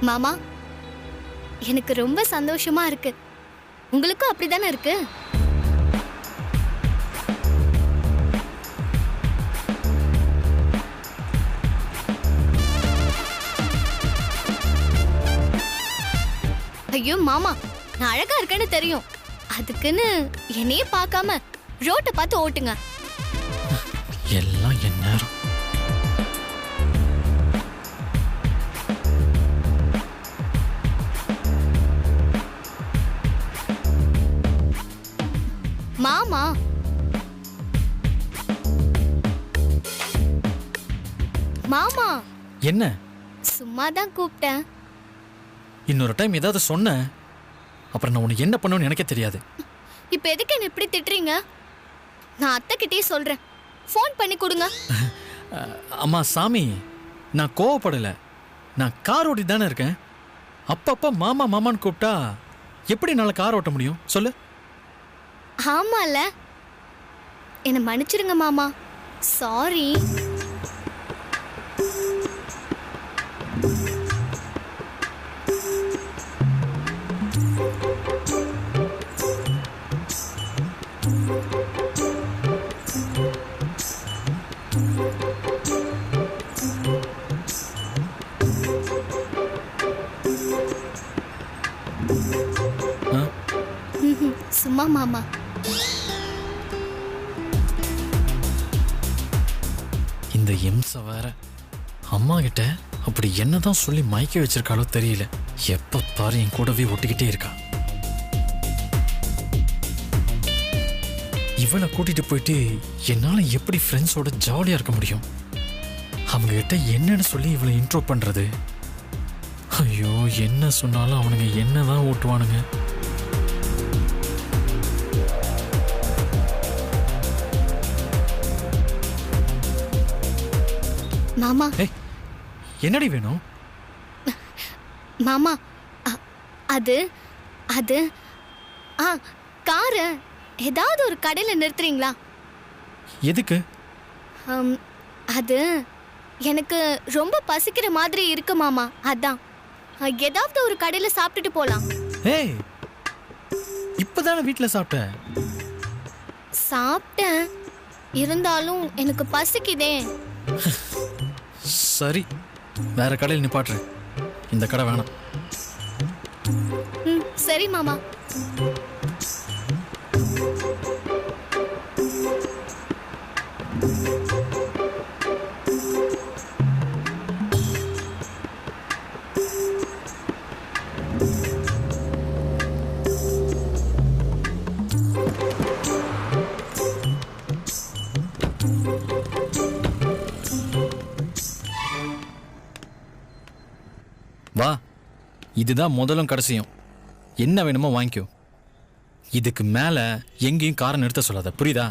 மாமா, எனக்கு ரொம்ப சந்தோஷமா இருக்கு. உங்களுக்கும் அப்படிதானே இருக்கு? ஐயோ மாமா, நான் அழகா இருக்கேன்னு தெரியும். அதுக்குன்னு என்னையே பார்க்காம ரோட்டை பார்த்து ஓட்டுங்க. எல்லாம் என் நேரம். மாமா, மாமா, என்ன? சும்மாதான் கூப்பிட்டேன். இன்னொரு டைம் ஏதாவது சொன்ன அப்புறம் நான் உனக்கு என்ன பண்ணுவேன்னு எனக்கே தெரியாது. இப்ப எதுக்கு என்ன இப்படி திட்டுறீங்க? நான் அத்தை கிட்டே சொல்றேன். ஃபோன் பண்ணி கொடுங்க. அம்மா சாமி, நான் கோவப்படல. நான் கார் ஓட்டி தானே இருக்கேன். அப்பப்ப மாமா மாமான்னு கூப்பிட்டா எப்படி என்னால கார் ஓட்ட முடியும் சொல்லு? ஆமால, என்ன மன்னிச்சிருங்க மாமா. சாரி. சும்மா மாமா. இந்த எம்ச வேற அம்மா கிட்ட அப்படி என்னதான் சொல்லி மயக்க வச்சிருக்காளோ தெரியல. எப்ப பாரு என் கூடவே ஒட்டிக்கிட்டே இருக்கா. இவளை கூட்டிட்டு போயிட்டு என்னால எப்படி ஃப்ரெண்ட்ஸோட ஜாலியா இருக்க முடியும்? அவங்க கிட்ட என்னன்னு சொல்லி இவளை இன்ட்ரோ பண்றது? ஐயோ, என்ன சொன்னாலும் அவனுங்க என்னதான் ஓட்டுவானுங்க. மாமா, என்னடி வேணும்? மாமா, அது அது காரை ஏதாவது ஒரு கடையில நிறுத்துறீங்களா? எதுக்கு? அது எனக்கு ரொம்ப பசிக்கிற மாதிரி இருக்கு மாமா. அதான் ஏதாவது ஒரு கடையில சாப்பிட்டுட்டு போலாம். ஏய், இப்பதானே வீட்டுல சாப்பிட்டேன். இருந்தாலும் எனக்கு பசிக்குதே. சரி, வேற கடையில் நிப்பாட்டுறேன். இந்த கடை வேணாம். சரி மாமா. வா, இதுதான் முதலும் கடைசியும். என்ன வேணுமோ வாங்கிக்கோ. இதுக்கு மேல எங்கேயும் காரை நிறுத்த சொல்லாத, புரியுதா?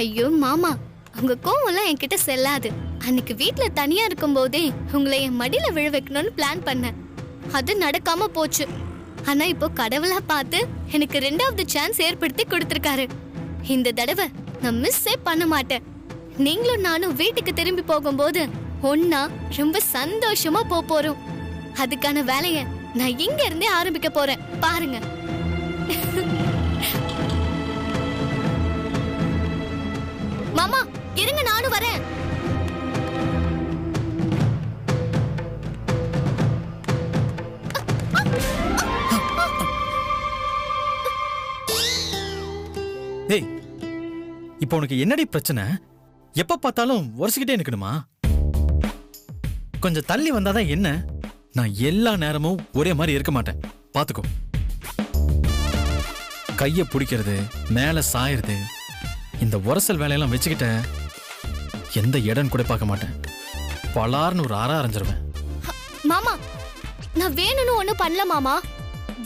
ஐயோ மாமா, உங்க கோவம்லாம் என்கிட்ட செல்லாது. அன்னைக்கு வீட்டுல தனியா இருக்கும் போதே உங்களை என் மடியில விழ வைக்கணும்னு பிளான் பண்ணேன். அது நடக்காம போச்சு. ஆனா இப்போ கடவுளா பார்த்து எனக்கு 2வது சான்ஸ் ஏற்படுத்தி கொடுத்திருக்காரு. இந்த தடவை நான் மிஸ்ஸே பண்ண மாட்டேன். நீங்களும் நானும் வீட்டுக்கு திரும்பி போகும்போது ஒன்னா ரொம்ப சந்தோஷமா போறோம். அதுக்கான வேலைய நான் இங்க இருந்தே ஆரம்பிக்க போறேன், பாருங்க. மாமா இருங்க, நானும் வரேன். ஏய், இப்போ உனக்கு என்னடி பிரச்சனை? எப்ப பார்த்தாலும் உரசிக்கிட்டே நிக்கணுமா? கொஞ்சம் தள்ளி வந்தாதான் என்ன? நான் எல்லா நேரமும் ஒரே மாதிரி இருக்க மாட்டேன், பாத்துக்கோ. கைய பிடிக்கிறது, மேல சாயிருது, இந்த உரசல் வேலையெல்லாம் வச்சுக்கிட்ட எந்த இடம் கூட பார்க்க மாட்டேன். பலார்னு ஒரு அரை அரைஞ்சிருவேன். மாமா, நான் வேணும்னு ஒண்ணு பண்ணல மாமா.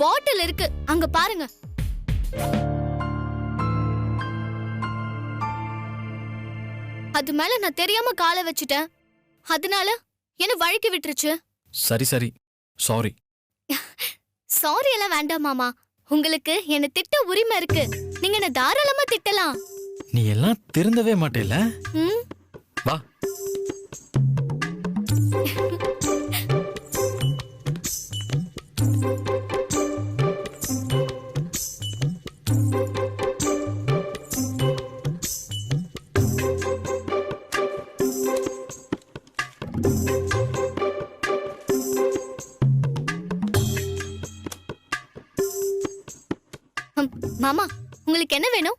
பாட்டில் இருக்கு, அங்க பாருங்க. அது மேல நான் தெரியாம காலை வச்சுட்டேன். அதனால என்ன வழுக்கி விட்டுருச்சு. சரி சரி, சாரி. சாரி எல்லாம் வேண்டாம் மாமா. உங்களுக்கு என்ன திட்ட உரிமை இருக்கு. நீங்க என்ன தாராளமா திட்டலாம். நீ எல்லாம் திருந்தவே மாட்டேல. ம், வா, மாமா உங்களுக்கு என்ன வேணும்?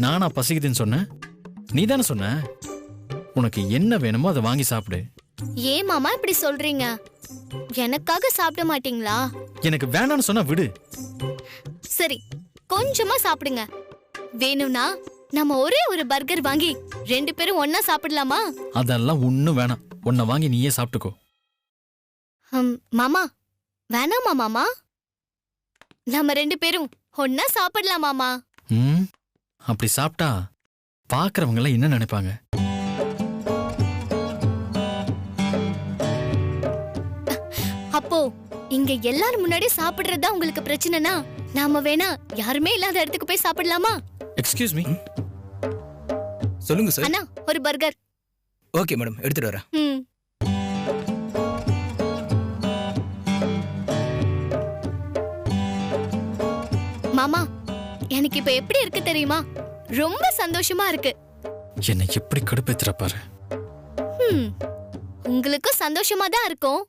நானா பசிக்குதுன்னு சொன்னேன்? நீ தானே சொன்ன உனக்கு என்ன வேணுமோ அதை வாங்கி சாப்பிடு. ஏன் மாமா இப்படி சொல்றீங்க? எனக்காக சாப்பிட மாட்டீங்களா? எனக்கு வேணான்னு சொன்னா விடு. சரி, கொஞ்சமா சாப்பிடுங்க. வேணும்னா நம்ம ஒரே ஒரு பர்கர் வாங்கி 2 பேரும் ஒன்னா சாப்பிடலாமா? அதெல்லாம் ஒண்ணும் வேணாம். உன்னை வாங்கி நீயே சாப்பிட்டுக்கோ. மாமா வேணாமா மாமா? நம்ம 2 பேரும் ஒன்னா சாப்பிடலாம் மாமா. அப்படி சாப்பிட்டா பாக்குறவங்க எல்லாம் என்ன நினைப்பாங்க? அப்போ இங்க எல்லாரும் முன்னாடி சாப்பிடுறதா உங்களுக்கு பிரச்சனைனா நாம வேணா யாருமே இல்லாத இடத்துக்கு போய் சாப்பிடலாமா? Excuse me. சொல்லுங்க சார். அண்ணா ஒரு பர்கர். ஓகே மேடம், எடுத்துட்டு வரேன். மாமா எனக்கு இப்ப எப்படி இருக்கு தெரியுமா? ரொம்ப சந்தோஷமா இருக்கு. என்னை எப்படி கடுப்பேத்துற பாரு. உங்களுக்கும் சந்தோஷமா தான் இருக்கும்.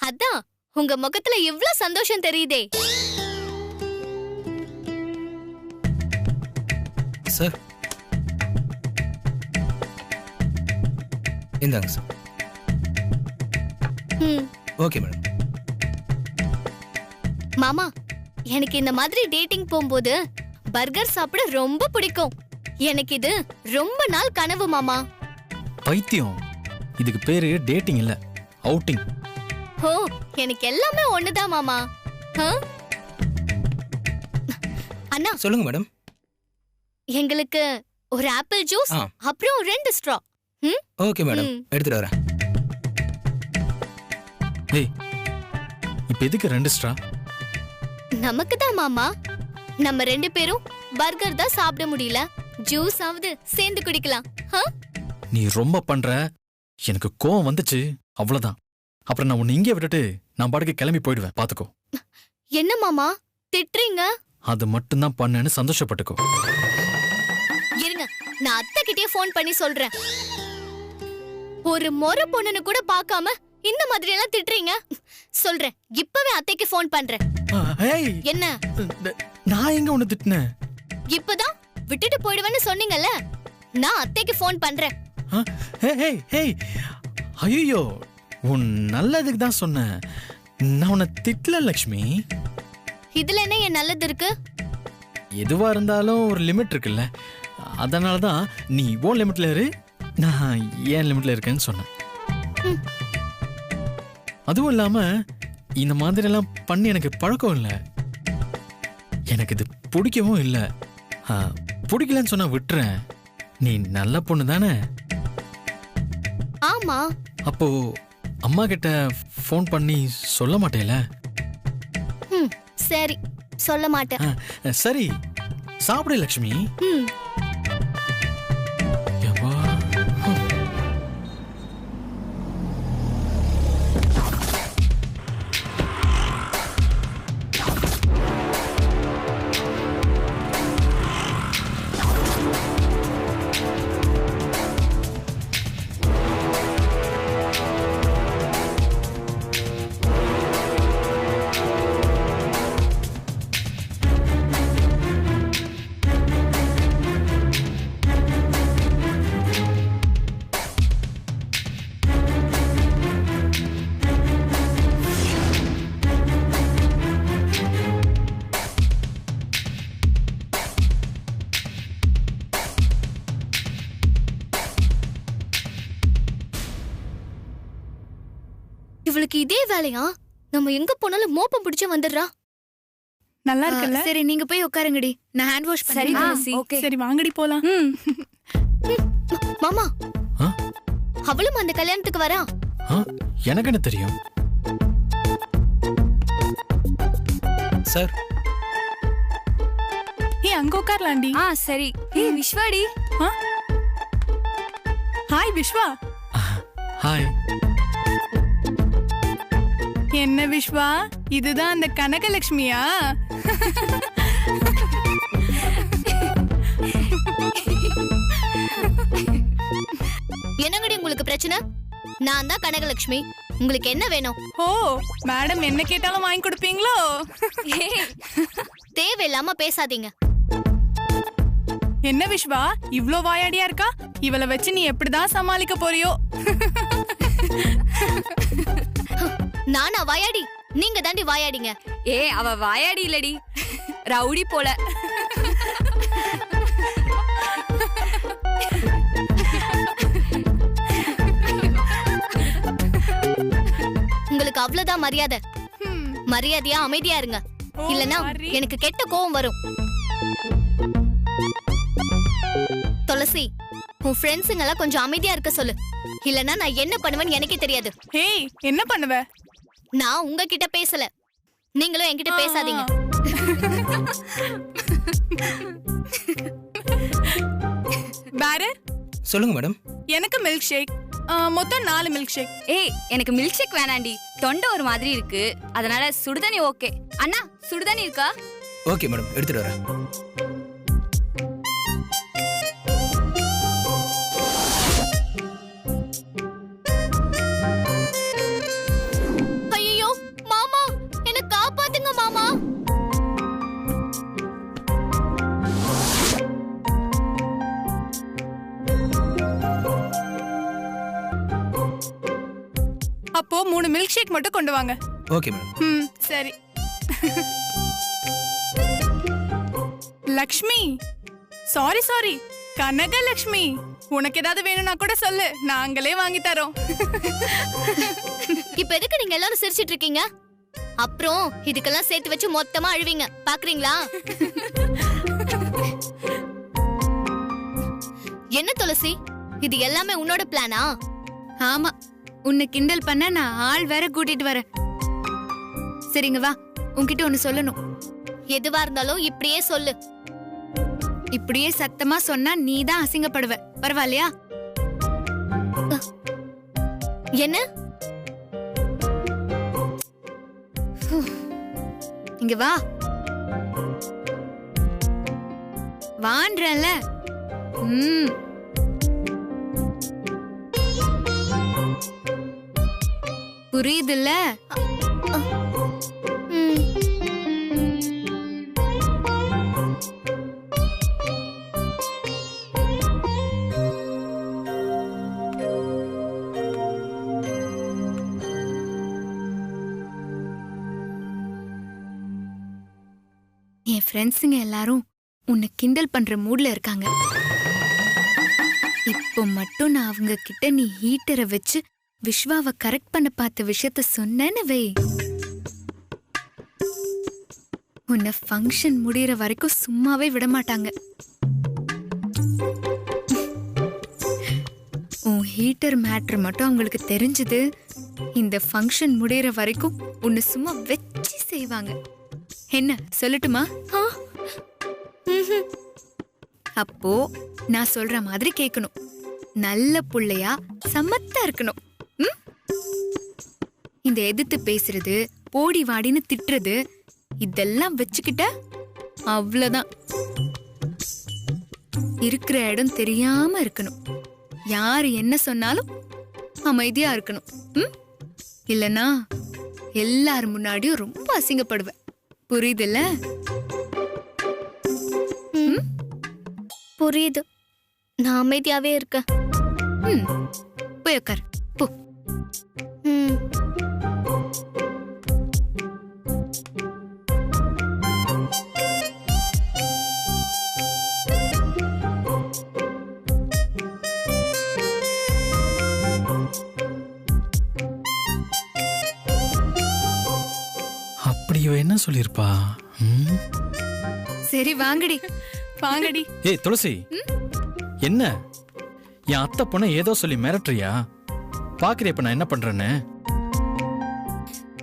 அதான் உங்க முகத்துல இவ்ளோ சந்தோஷம் தெரியுதே. சார் இந்தாங்க சார். Okay madam. மாமா எனக்கு இந்த மாதிரி டேட்டிங் போகும்போது பர்கர் சாப்பிட ரொம்ப பிடிக்கும். எனக்கு இது ரொம்ப நாள் கனவு மாமா. பைத்தியம், இதுக்கு பேரு டேட்டிங் இல்ல, அவுட்டிங். ஓ, எனக்கு எல்லாமே ஒண்ணுதான் மாமா. அண்ணா சொல்லுங்க மேடம். எங்களுக்கு ஒரு ஆப்பிள் ஜூஸ் அப்புறம் 2 ஸ்ட்ரா. ஓகே மேடம், எடுத்துட்டு வரேன். ஏய், இப்ப எதுக்கு 2 ஸ்ட்ரா? நமக்கு தான் மாமா. நம்ம 2 பேரும் பர்கர் தான் சாப்பிட முடியல, ஜூஸ் ஆவது சேர்ந்து குடிக்கலாம். நீ ரொம்ப பண்ற. எனக்கு கோவம் வந்துச்சு, அவ்வளவுதான். அப்புறம் நான் உன்னை இங்கே விட்டுட்டு நான் பாட்டுக்கு கிளம்பி போயிடுவேன், பாத்துக்கோ. என்ன மாமா திட்டுறீங்க? அது மட்டும்தான் பண்ணேன்னு சந்தோஷப்பட்டுக்கோ. இருங்க, நான் அத்தை கிட்டே போன் பண்ணி சொல்றேன். ஒரு முறை பொண்ணுன்னு கூட பார்க்காம இந்த மாதிரி எல்லாம் திட்டுறீங்க. சொல்றேன், இப்பவே அத்தைக்கு போன் பண்றேன். என்ன? நான் எங்க உன்னை திட்டினேன்? இப்பதான் விட்டுட்டு போயிடுவேன்னு சொன்னீங்கல்ல, நான் அத்தைக்கு போன் பண்றேன். ஐயோ, உன் நல்லதுக்கு தான் சொன்னேன். நான் உன்னை திட்டல லக்ஷ்மி. இதுல என்ன என் நல்லது இருக்கு? எதுவா இருந்தாலும் ஒரு லிமிட் இருக்குல்ல, அதனாலதான் நீ ஓன் லிமிட்ல இரு, நான் ஏன் லிமிட்ல இருக்கேன்னு சொன்னேன். அதுவும் இல்லாம இந்த மாதிரி எல்லாம் பண்ணி எனக்கு பழக்கம் இல்லை. எனக்கு இது பிடிக்கவும் இல்லை. பிடிக்கலன்னு சொன்னா விட்டுறேன். நீ நல்ல பொண்ணு தானே? ஆமா. அப்போ அம்மா கிட்ட போன் பண்ணி சொல்ல மாட்டேல? சரி, சொல்ல மாட்டேன். சரி, சாப்பிடு லக்ஷ்மி. இவளுக்கு இதே வேலையா? நம்ம எங்க போனாலும் மோப்பம் பிடிச்சு வந்துடுறா. நல்லா இருக்குல்ல? சரி, நீங்க போய் உட்காருங்கடி, நான் ஹேண்ட் வாஷ் சரி, சரி வாங்கடி போலாம். மாமா, அவளும் அந்த கல்யாணத்துக்கு வரா? எனக்கு என்ன தெரியும்? சார், அங்க உட்காரலாண்டி. சரி. விஸ்வாடி. ஹாய் விஸ்வா. ஹாய். என்ன விஸ்வா, இதுதான் அந்த கனகலட்சுமியா? என்னங்கடி உங்களுக்கு பிரச்சனை? நான் தான் கனகலட்சுமி. உங்களுக்கு என்ன வேணும்? ஓ, மேடம் என்ன கேட்டாலும் வாங்கி கொடுப்பீங்களோ? தேவையில்லாம பேசாதீங்க. என்ன விஸ்வா இவ்ளோ வாயாடியா இருக்கா? இவளை வச்சு நீ எப்படிதான் சமாளிக்க போறியோ? நானா வாயாடி? நீங்க தாண்டி வாயாடிங்க. அவ வாயாடி இல்லடி, ரவுடி போல. உங்களுக்கு அவ்வளவுதான் மரியாதை. மரியாதையா அமைதியா இருங்க, இல்லனா எனக்கு கெட்ட கோவம் வரும். துளசி, உன் ஃப்ரெண்ட்ஸுங்க எல்லாம் கொஞ்சம் அமைதியா இருக்க சொல்லு, இல்லனா நான் என்ன பண்ணுவேன்னு எனக்கே தெரியாது. ஏய் என்ன பண்ணுவ? நான் உங்ககிட்ட பேசல, நீங்களும் என்கிட்ட பேசாதீங்க. பேரர் சொல்லுங்க மேடம். எனக்கு மில்க் ஷேக், மொத்தம் 4 மில்க் ஷேக். எனக்கு மில்க் ஷேக் வேணாண்டி, தொண்டை ஒரு மாதிரி இருக்கு, அதனால சுடுதண்ணி ஓகே. அண்ணா சுடுதண்ணி இருக்கா? ஓகே மேடம், எடுத்துட்டு வரேன். ஐயோ மாமா, என்ன காப்பாத்துங்க மாமா. அப்போ 3 மில்க் ஷேக் மட்டும் கொண்டு வாங்க. Okay madam. சரி. லக்ஷ்மி, சாரி கனகலக்ஷ்மி, உனக்கு ஏதாவது வேணும்னா கூட சொல்லு, நாங்களே வாங்கி தரோம். இப்ப எதுக்கு நீங்க எல்லாரும் சிரிச்சிட்டு இருக்கீங்க? அப்புறம் இதுக்கெல்லாம் சேர்த்து வச்சு மொத்தமா அழுவீங்க, பாக்குறீங்களா? என்ன துளசி, இது எல்லாமே உன்னோட பிளானா? ஆமா, உன்னை கிண்டல் பண்ண நான் ஆள் வேற கூட்டிட்டு வரேன். சரிங்க வா, உன்கிட்ட ஒண்ணு சொல்லணும். எதுவா இருந்தாலும் இப்படியே சொல்லு. இப்படியே சத்தமா சொன்னா நீ தான் அசிங்கப்படுவ, பரவாயில்லையா? என்ன? இங்க வா, வான்றல. புரியுதுல்ல? என் ஃப்ரெண்ட்ஸுங்க எல்லாரும் உன்னை கிண்டல் பண்ற மூட்ல இருக்காங்க. இப்போ மட்டும் நான் அவங்க கிட்ட நீ ஹீட்டரை வச்சு விஸ்வாவை கரெக்ட் பண்ண பார்த்த விஷயத்த சொன்னேன்னு வை, உன்னை ஃபங்க்ஷன் முடியற வரைக்கும் சும்மாவே விட மாட்டாங்க. உன் ஹீட்டர் மேட்ரு மட்டும் அவங்களுக்கு தெரிஞ்சது, இந்த ஃபங்க்ஷன் முடியற வரைக்கும் உன்னை சும்மா வச்சு செய்வாங்க. என்ன சொல்லட்டுமா? அப்போ நான் சொல்ற மாதிரி கேட்கணும், நல்ல புள்ளையா சமத்தா இருக்கணும். இந்த எதிர்த்து பேசுறது, போடி வாடின்னு திட்டுறது, இதெல்லாம் வச்சுக்கிட்ட அவ்வளவுதான். இருக்கிற இடம் தெரியாம இருக்கணும், யாரு என்ன சொன்னாலும் அமைதியா இருக்கணும். இல்லனா எல்லாரும் முன்னாடியும் ரொம்ப அசிங்கப்படுவேன், புரியுதுல்ல? புரியுது, நான் அமைதியாவே இருக்கேன். போய் உட்கார் போ. அப்படி இவ என்ன சொல்லிருப்பா? சரி வாங்கடி. வாங்கடி. ஏய் துளசி, என்ன என் அத்தை பொண்ண ஏதோ சொல்லி மிரட்டுறியா? பாக்குறிய இப்ப நான் என்ன பண்றேன்னு?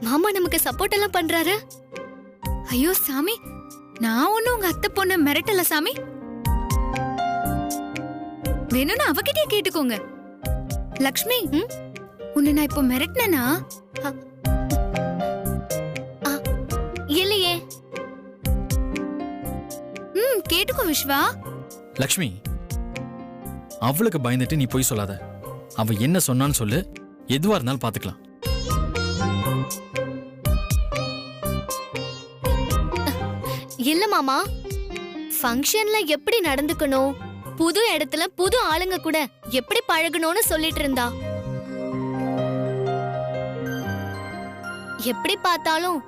மாமா நமக்கு சப்போர்ட் எல்லாம் பண்றாரு. ஐயோ சாமி, நான் ஒண்ணும் உங்க அத்தை பொண்ணு மிரட்டல சாமி. வேணும்னா அவகிட்டே கேட்டுக்கோங்க. லக்ஷ்மி, உன்னை நான் இப்போ மிரட்டினா? இல்லையே. கேட்டுக்கோ விஸ்வா. லக்ஷ்மி, அவளுக்கு பயந்துட்டு நீ போய் சொல்லாத. அவ என்ன சொன்னான்னு சொல்லு, எதுவா இருந்தாலும் பாத்துக்கலாம். இல்ல மாமா, ஃபங்க்ஷன்ல எப்படி நடந்துக்கணும், புது இடத்துல புது ஆளுங்க கூட எப்படி பழகணும்னு சொல்லிட்டு இருந்தா. எப்படி பார்த்தாலும்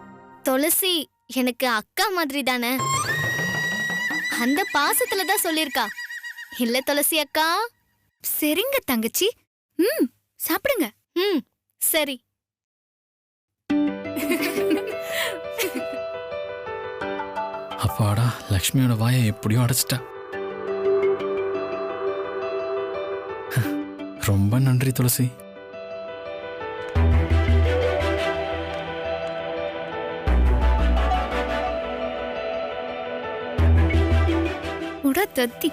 துளசி எனக்கு அக்கா மாதிரி தானே. அந்த பாசத்துல தான் சொல்லிருக்கா. இல்ல துளசி அக்கா? சரிங்க தங்கச்சி. சாப்பிடுங்க. சரி. அப்பாடா, லக்ஷ்மியோட வாயை எப்படியும் அடைச்சிட்டா. ரொம்ப நன்றி துளசி. உட தத்தி.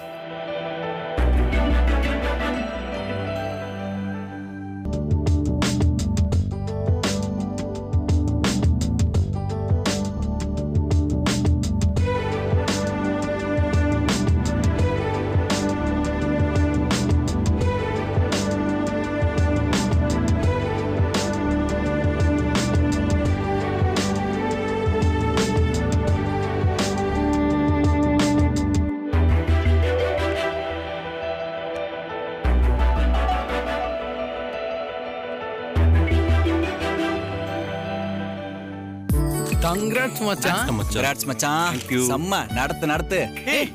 கங்க்ராட்ஸ் மச்சான். கங்க்ராட்ஸ் மச்சான். செம்ம நடத்து.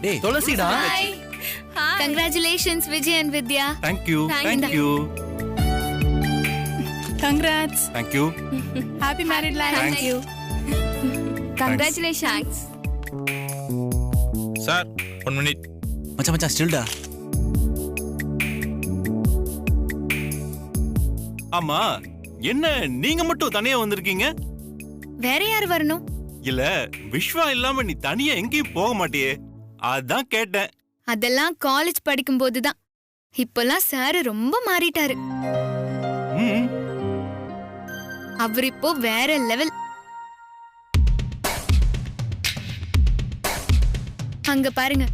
டேய் துளசிடா. Congratulations Vijay and Vidya. Thank you. Congrats. Thank you. Happy married life. Thank you. Congratulations. Sir, 1 minute. மச்சான் ஸ்டில்டா. ஆமா, என்ன நீங்க மட்டும் தனியா வந்திருக்கீங்க? வேற யார் வரணும்? இல்ல, விஸ்வா இல்லாம நீ தனியா எங்கேயும் போக மாட்டியே, அதான் கேட்டேன். அதெல்லாம் காலேஜ் படிக்கும் போதுதான். இப்பெல்லாம் சார் ரொம்ப மாறிட்டாரு. ம். அவர் இப்போ வேற லெவல். அங்க பாருங்க.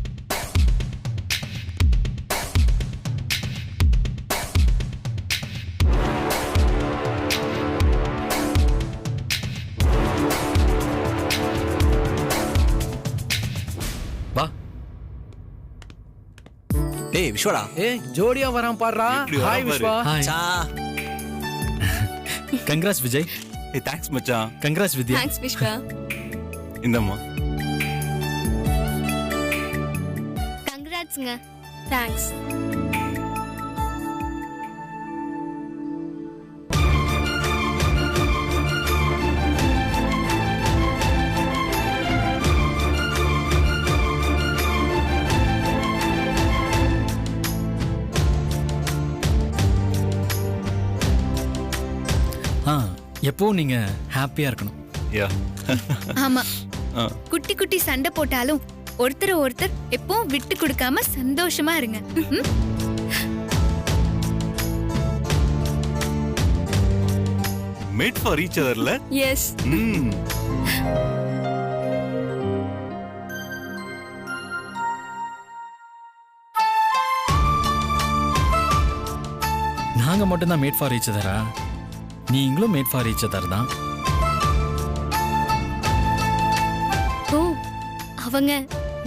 வா. டேய் விஸ்வாடா. ஜோடியா வரான் பாடுறா. இப்படி வரான் ஹாய் பாரு. Vishwa. Hi. Congrats Vijay. Thanks மச்சான். கங்க்ராட்ஸ் வித்யா. Thanks Vishwa. இந்தம்மா. கங்க்ராட்ஸ்ங்க. Thanks. எப்பவும் நீங்க ஹாப்பியா இருக்கணும். யா. ஆமா. குட்டி குட்டி சண்டை போட்டாலும் ஒருத்தர் எப்பவும் விட்டு கொடுக்காம சந்தோஷமா இருங்க. மேட் ஃபார் ஈச் அதர்ல. Yes. நாங்க மட்டும் தான் மேட் ஃபார் ஈச் அதரா? நீங்களும் மேட் ஃபார் ஈச் அதர் தான். ஓ, அவங்க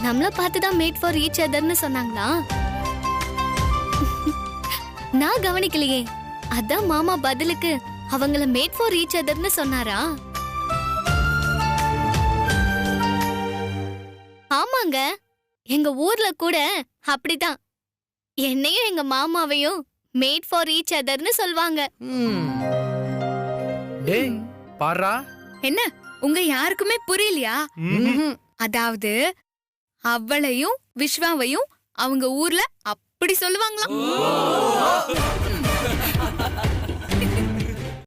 நம்மள பார்த்துதான் மேட் ஃபார் ஈச் அதர்னு சொன்னாங்களா? நான் கவனிக்கலையே. அதான் மாமா பதிலுக்கு அவங்கள மேட் ஃபார் ஈச் அதர்னு சொன்னாரா? ஆமாங்க, எங்க ஊர்ல கூட அப்படிதான் என்னையும் எங்க மாமாவையும் மேட் ஃபார் ஈச் அதர்னு சொல்வாங்க. டேய் பாடுறா. என்ன உங்க யாருக்குமே புரியலையா? அதாவது அவளையும் விஸ்வாவையும் அவங்க ஊர்ல அப்படி சொல்லுவாங்களாம்.